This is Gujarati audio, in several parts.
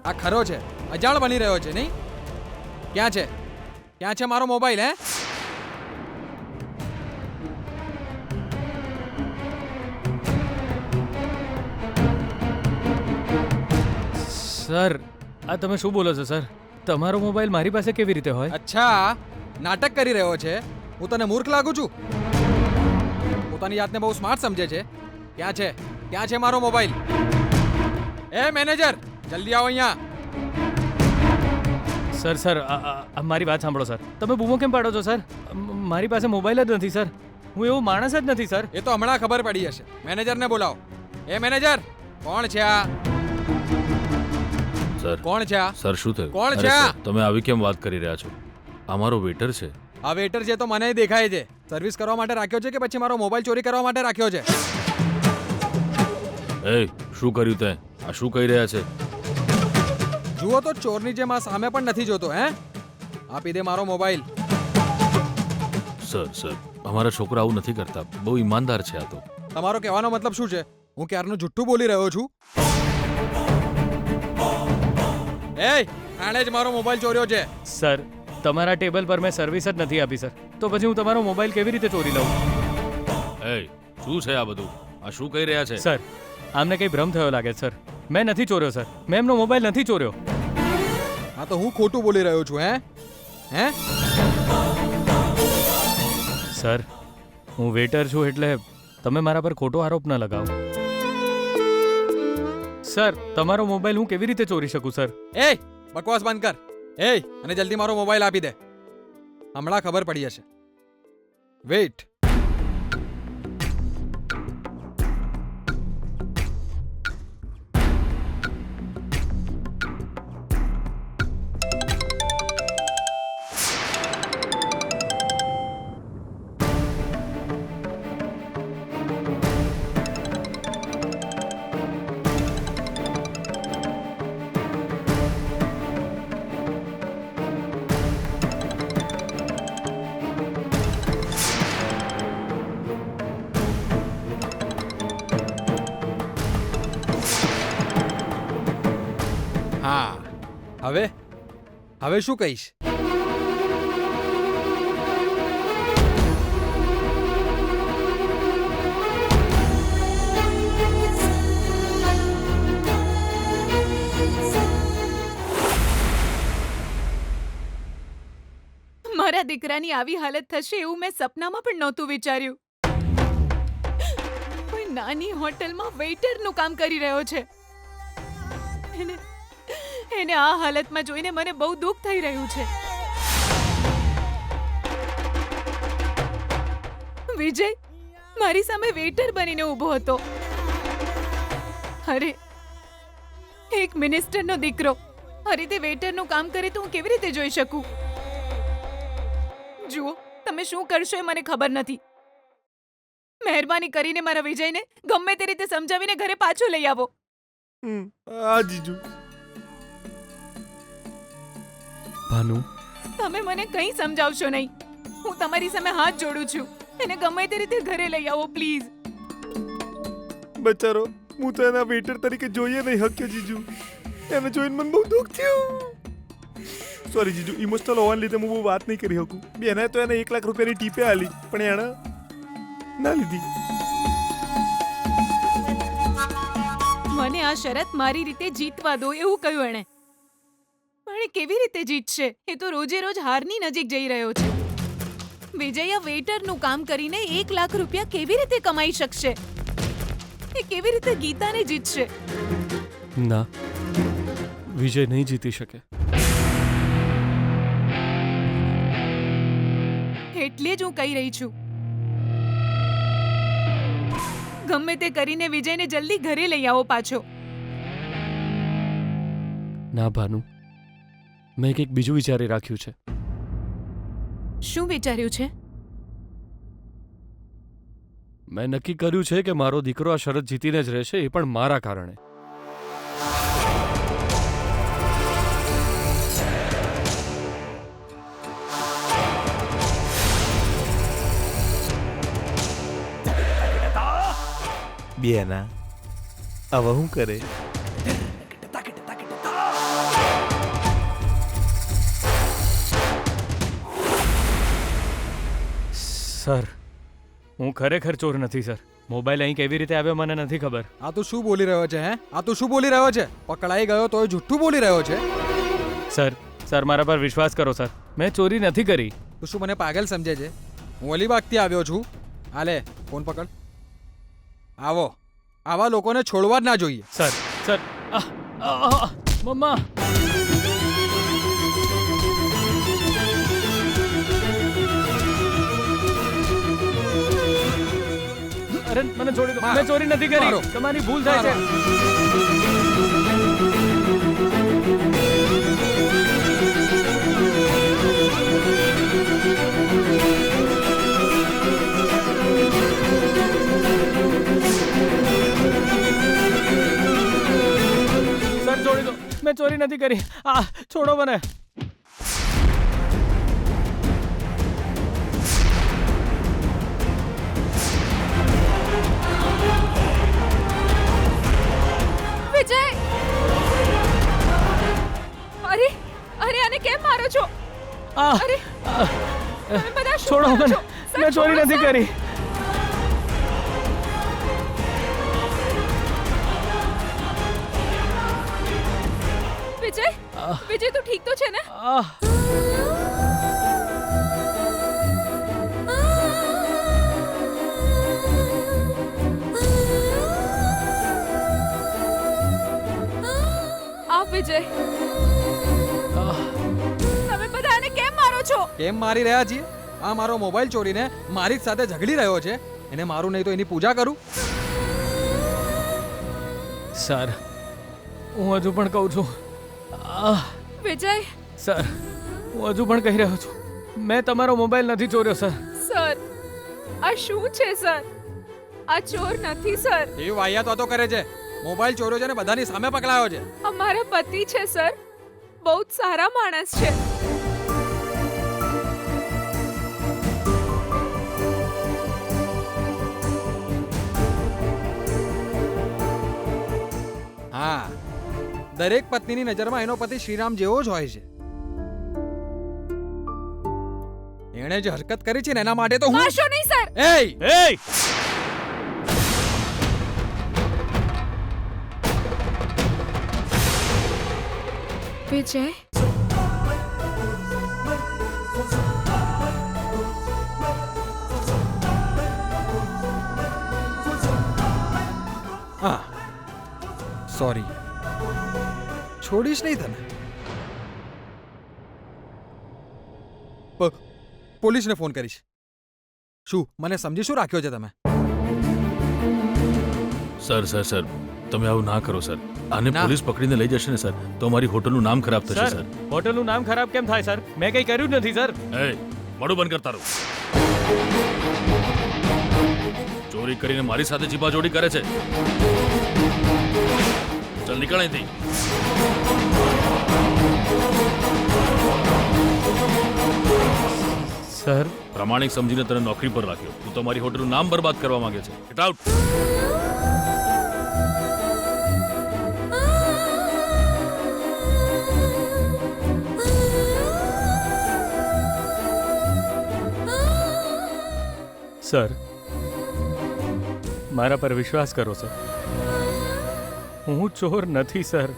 આ ખરો છે, અજાણ બની રહ્યો છે નહીં? ક્યાં છે, ક્યાં છે મારો મોબાઈલ? હે સર, આ તમે શું બોલો છો સર? તમારો મોબાઈલ મારી પાસે કેવી રીતે હોય? અચ્છા, નાટક કરી રહ્યો છે. હું તને મૂર્ખ લાગુ છું? પોતાની જાતને બહુ સ્માર્ટ સમજે છે. ક્યાં છે, ક્યાં છે મારો મોબાઈલ? એ મેનેજર, જલ્દી આવો અહીંયા. સર મારી વાત સાંભળો સર. તમે બૂમો કેમ પાડો છો સર? મારી પાસે મોબાઈલ જ નથી સર. હું એવો માણસ જ નથી સર. એ તો હમણાં ખબર પડી હશે. મેનેજરને બોલાવો. એ મેનેજર, કોણ છે આ? સર કોણ છે આ? સર શું થયું? કોણ અરે છે આ? સર, તમે આવી કેમ વાત કરી રહ્યા છો? અમારો વેટર છે. આ વેટર છે તો મને દેખાય છે. સર્વિસ કરવા માટે રાખ્યો છે કે પછી મારો મોબાઈલ ચોરી કરવા માટે રાખ્યો છે? એ શું કર્યું તે? આ શું કહી રહ્યા છે? જુઓ તો ચોરની જેમ આ સામે પણ નથી જોતો. હે, આપી દે મારો મોબાઈલ. સર અમારા છોકરા આવું નથી કરતા. બહુ ઈમાનદાર છે આ તો. તમારો કહેવાનો મતલબ શું છે? હું ક્યારનું જુઠ્ઠું બોલી રહ્યો છું? એ આણે જ મારો મોબાઈલ ચોર્યો છે. સર, તમારા ટેબલ પર મેં સર્વિસ જ નથી આપી સર. તો પછી હું તમારો મોબાઈલ કેવી રીતે ચોરી લઉં? એ શું છે આ બધું? આ શું કહી રહ્યા છે? સર, આમને કંઈ ભ્રમ થયો લાગે સર. મેં નથી ચોર્યો સર. મેં એમનો મોબાઈલ નથી ચોર્યો. હા તો હું ખોટું બોલી રહ્યો છું? હે સર, હું વેટર છું એટલે તમે મારા પર ખોટો આરોપ ન લગાવો. સર, તમારો મોબાઈલ હું કેવી રીતે ચોરી શકું સર? એ બકવાસ બંધ કર. એ અને જલ્દી મારો મોબાઈલ આપી દે. હમણાં ખબર પડી હશે. વેઇટ. હા, હવે શું કહીશ? મારા દીકરાની આવી હાલત થશે એવું મેં સપનામાં પણ નહોતું વિચાર્યું. કોઈ નાની હોટલમાં વેઇટરનું કામ કરી રહ્યો છે. એને આ હાલતમાં જોઈને મને બહુ દુઃખ થઈ રહ્યું છે. વિજય મારી સામે વેઇટર બનીને ઊભો હતો. અરે, એક મિનિસ્ટરનો દીકરો આ રીતે વેઇટરનું કામ કરે તો હું કેવી રીતે જોઈ શકું? જુઓ, તમે શું કરશો એ મને ખબર નથી. મહેરબાની કરીને મારા વિજયને ગમે તે રીતે સમજાવીને ઘરે પાછો લઈ આવો. હા જીજુ. ભાનુ, તમે મને કંઈ સમજાવશો નહીં. હું તમારી સામે હાથ જોડું છું. એને ગમે તે રીતે ઘરે લઈ આવો પ્લીઝ. બચારો, હું તો એના વેટર તરીકે જોઈએ નહીં હક્યો જીજુ. એને જોઈને મને બહુ દુઃખ થયું. સોરી જીજુ, ઇમોશનલ હોવાને લીધે હું બહુ વાત નહીં કરી શકું. બેને તો એને 1 લાખ રૂપિયાની ટીપે આલી પણ એણે ના લીધી. મને આ શરત મારી રીતે જીતવા દો એવું કહ્યું એણે. પણ એ કેવી રીતે જીતશે? એ તો રોજે રોજ હારની નજીક જઈ રહ્યો છે. વિજય આ વેઇટરનું કામ કરીને 1 લાખ રૂપિયા કેવી રીતે કમાઈ શકશે? એ કેવી રીતે ગીતાને જીતશે? ના, વિજય નહીં જીતી શકે. એટલે જ હું કહી રહી છું, ગમે તે કરીને વિજયને જલ્દી ઘરે લઈ આવો પાછો. ના ભાનુ, મેં કંઈક બીજું વિચારી રાખ્યું છે. શું વિચાર્યું છે? મેં નક્કી કર્યું છે કે મારો દીકરો આ શરત જીતીને જ રહેશે, એ પણ મારા કારણે. બેના હવે શું કરે? સર હું ખરેખર ચોર નથી સર. મોબાઈલ અહીં કેવી રીતે આવ્યો મને નથી ખબર. આ તું શું બોલી રહ્યો છે? હે, આ તું શું બોલી રહ્યો છે? પકડાઈ ગયો તોય જુઠ્ઠું બોલી રહ્યો છે. સર મારા પર વિશ્વાસ કરો સર. મેં ચોરી નથી કરી. તું શું મને પાગલ સમજે છે? હું અલીબાગથી આવ્યો છું. હાલે ફોન પકડ. આવો, આવા લોકોને છોડવા જ ના જોઈએ. સર મમ્મા. અરે મને છોડી દો. મેં ચોરી નથી કરી. મારો. તમારી ભૂલ થાય છે. સર છોડી દો. મેં ચોરી નથી કરી. છોડો મને. વિજય! અરે અરે આને કેમ મારો છો? અરે તમે બધા શું છોડો કરો મને. છો? સર, મેં ચોરી છોડો, નથી સર. કરી. વિજય વિજય તું ઠીક તો છે ને? વિજય તમે બધા આને કેમ મારો છો? કેમ મારી રહ્યા છીએ? આ મારો મોબાઈલ ચોરીને મારી જ સાથે ઝઘડી રહ્યો છે. એને મારું નહીં તો એની પૂજા કરું. સર હું હજુ પણ કહું છું. વિજય સર હું હજુ પણ કહી રહ્યો છું. મેં તમારો મોબાઈલ નથી ચોર્યો સર. સર આ શું છે સર? આ ચોર નથી સર. એવી વાહિયાત વાતો કરે છે. મોબાઈલ ચોર્યો છે ને બધાની સામે પકડાયો છે. અમારા પતિ છે સર. બહુ જ સારા માણસ છે. હા, દરેક પત્નીની નજરમાં એનો પતિ શ્રીરામ જેવો જ હોય છે. એણે જે હરકત કરી છે ને એના માટે તો હું મારશો નહીં સર. એય વિજય હા, સોરી. છોડીશ નહીં તને. પોલીસને ફોન કરીશ. શું મને સમજી શું રાખ્યો છે તમે? સર તમે આવું ના કરો સર. આને ના. પોલીસ પકડીને લઈ જશે ને સર તો અમારી હોટલનું નામ ખરાબ થશે સર સર. હોટલનું નામ ખરાબ કેમ થાય સર? મેં કંઈ કર્યું જ નથી સર. એ મોઢું બંધ કરતા રહો. ચોરી કરીને મારી સાથે ચીપાચોડી કરે છે. ચાલ નીકળ અહીંથી. સર પ્રમાણિક સમજીને તને નોકરી પર રાખ્યો. તું તો મારી હોટલનું નામ બરબાદ કરવા માંગે છે. Get out. સર મારા પર વિશ્વાસ કરો સર. હું ચોર નથી સર.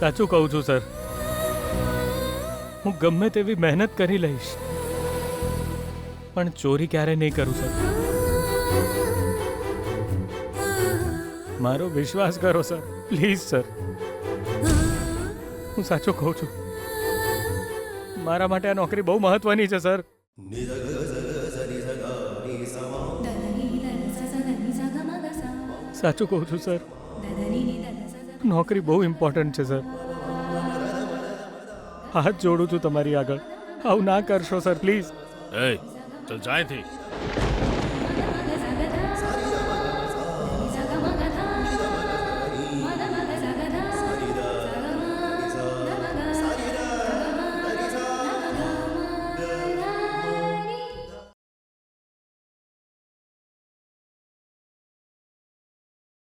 સાચું કહું છું સર. હું ગમે તેવી મહેનત કરી લઈશ પણ ચોરી ક્યારે નહીં કરું સર. મારો વિશ્વાસ કરો સર પ્લીઝ સર. હું સાચું કહું છું. મારા માટે આ નોકરી બહુ મહત્વની છે સર. સાચું કહું છું સર. નોકરી બહુ ઇમ્પોર્ટન્ટ છે સર. હાથ જોડું છું તમારી આગળ. આવું ના કરશો સર પ્લીઝ. એ ચાલ જાય અહીંથી.